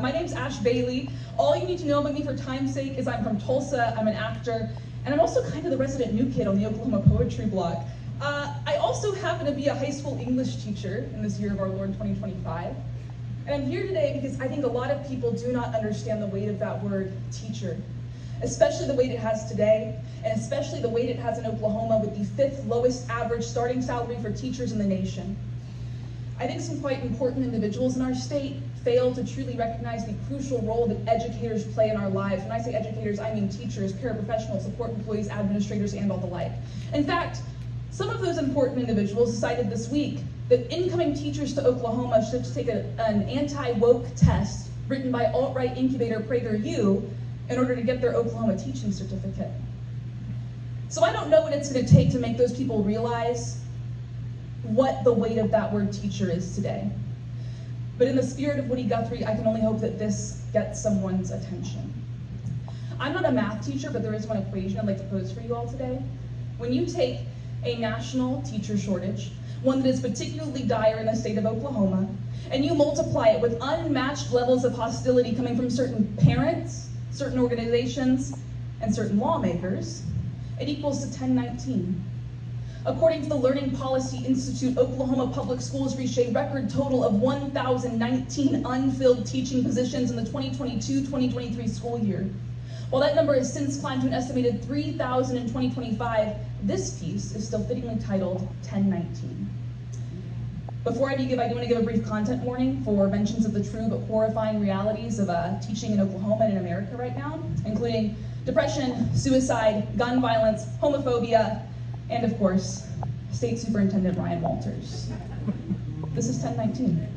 My name's Ashe Baileigh. All you need to know about me for time's sake is I'm from Tulsa, I'm an actor, and I'm also kind of the resident new kid on the Oklahoma poetry blog. I also happen to be a high school English teacher in this year of our Lord 2025. And I'm here today because I think a lot of people do not understand the weight of that word teacher, especially the weight it has today, and especially the weight it has in Oklahoma with the 5th lowest average starting salary for teachers in the nation. I think some quite important individuals in our state fail to truly recognize the crucial role that educators play in our lives. When I say educators, I mean teachers, paraprofessionals, support employees, administrators, and all the like. In fact, some of those important individuals decided this week that incoming teachers to Oklahoma should take an anti-woke test written by alt-right incubator PragerU in order to get their Oklahoma teaching certificate. So I don't know what it's going to take to make those people realize what the weight of that word teacher is today. But in the spirit of Woody Guthrie, I can only hope that this gets someone's attention. I'm not a math teacher, but there is one equation I'd like to pose for you all today. When you take a national teacher shortage, one that is particularly dire in the state of Oklahoma, and you multiply it with unmatched levels of hostility coming from certain parents, certain organizations, and certain lawmakers, it equals to 1019. According to the Learning Policy Institute, Oklahoma Public Schools reached a record total of 1,019 unfilled teaching positions in the 2022-2023 school year. While that number has since climbed to an estimated 3,000 in 2025, this piece is still fittingly titled 1019. Before I begin, I do want to give a brief content warning for mentions of the true but horrifying realities of teaching in Oklahoma and in America right now, including depression, suicide, gun violence, homophobia, and of course, State Superintendent Ryan Walters. This is 1019.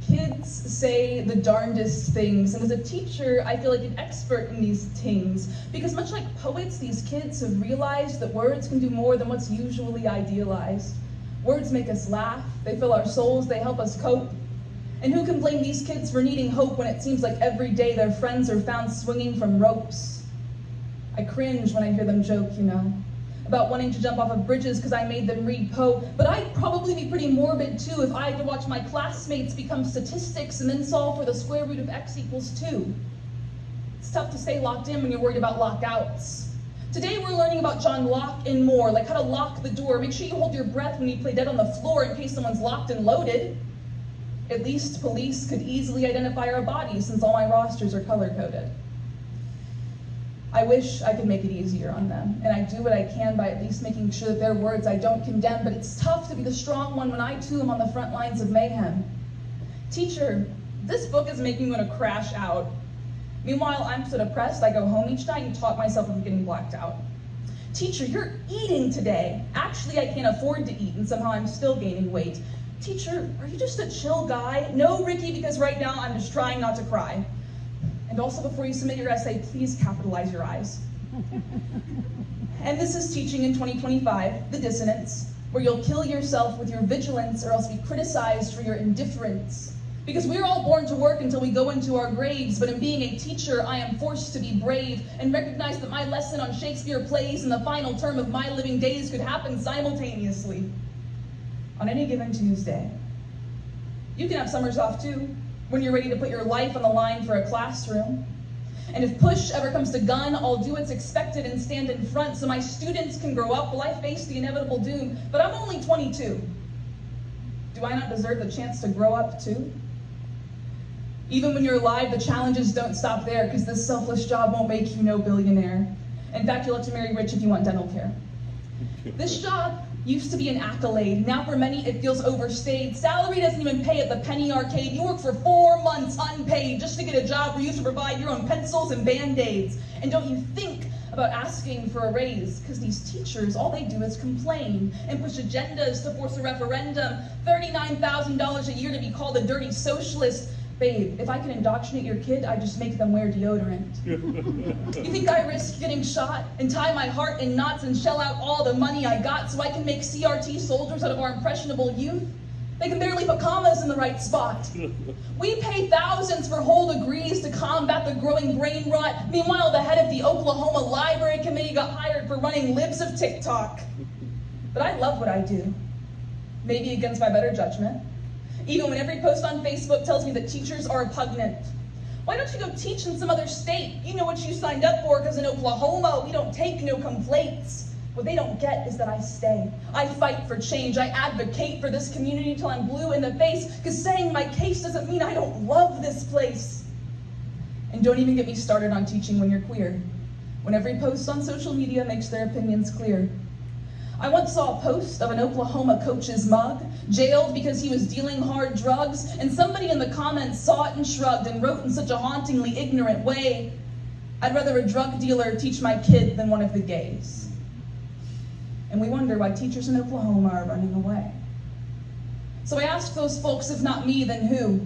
Kids say the darndest things, and as a teacher, I feel like an expert in these things, because much like poets, these kids have realized that words can do more than what's usually idealized. Words make us laugh, they fill our souls, they help us cope. And who can blame these kids for needing hope when it seems like every day their friends are found swinging from ropes? I cringe when I hear them joke, about wanting to jump off of bridges because I made them read Poe, but I'd probably be pretty morbid too if I had to watch my classmates become statistics and then solve for the square root of x equals 2. It's tough to stay locked in when you're worried about lockouts. Today we're learning about John Locke and more, like how to lock the door. Make sure you hold your breath when you play dead on the floor in case someone's locked and loaded. At least police could easily identify our bodies since all my rosters are color-coded. I wish I could make it easier on them, and I do what I can by at least making sure that their words I don't condemn, but it's tough to be the strong one when I too am on the front lines of mayhem. Teacher, this book is making me want to crash out. Meanwhile, I'm so depressed I go home each night and talk myself into getting blacked out. Teacher, you're eating today. Actually, I can't afford to eat, and somehow I'm still gaining weight. Teacher, are you just a chill guy? No, Ricky, because right now I'm just trying not to cry. And also, before you submit your essay, please capitalize your eyes. And this is teaching in 2025, the dissonance, where you'll kill yourself with your vigilance or else be criticized for your indifference. Because we're all born to work until we go into our graves, but in being a teacher, I am forced to be brave and recognize that my lesson on Shakespeare plays and the final term of my living days could happen simultaneously on any given Tuesday. You can have summers off too, when you're ready to put your life on the line for a classroom. And if push ever comes to gun, I'll do what's expected and stand in front so my students can grow up while I face the inevitable doom. But I'm only 22. Do I not deserve the chance to grow up too? Even when you're alive, the challenges don't stop there, because this selfless job won't make you no billionaire. In fact, you'll have to marry rich if you want dental care. This job used to be an accolade. Now for many, it feels overstayed. Salary doesn't even pay at the penny arcade. You work for 4 months unpaid just to get a job where you have to provide your own pencils and Band-Aids. And don't you think about asking for a raise, because these teachers, all they do is complain and push agendas to force a referendum. $39,000 a year to be called a dirty socialist. Babe, if I can indoctrinate your kid, I just make them wear deodorant. You think I risk getting shot and tie my heart in knots and shell out all the money I got so I can make CRT soldiers out of our impressionable youth? They can barely put commas in the right spot. We pay thousands for whole degrees to combat the growing brain rot. Meanwhile, the head of the Oklahoma Library Committee got hired for running libs of TikTok. But I love what I do. Maybe against my better judgment. Even when every post on Facebook tells me that teachers are repugnant. Why don't you go teach in some other state? You know what you signed up for, because in Oklahoma, we don't take no complaints. What they don't get is that I stay. I fight for change. I advocate for this community till I'm blue in the face, because saying my case doesn't mean I don't love this place. And don't even get me started on teaching when you're queer, when every post on social media makes their opinions clear. I once saw a post of an Oklahoma coach's mug, jailed because he was dealing hard drugs, and somebody in the comments saw it and shrugged and wrote in such a hauntingly ignorant way, "I'd rather a drug dealer teach my kid than one of the gays." And we wonder why teachers in Oklahoma are running away. So I asked those folks, if not me, then who?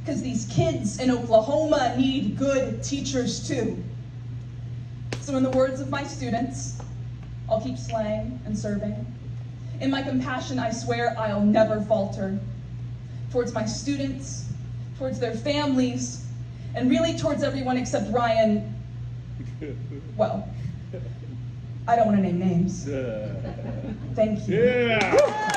Because these kids in Oklahoma need good teachers too. So in the words of my students, I'll keep slaying and serving. In my compassion, I swear I'll never falter. Towards my students, towards their families, and really towards everyone except Ryan. Well, I don't want to name names. Thank you. Yeah.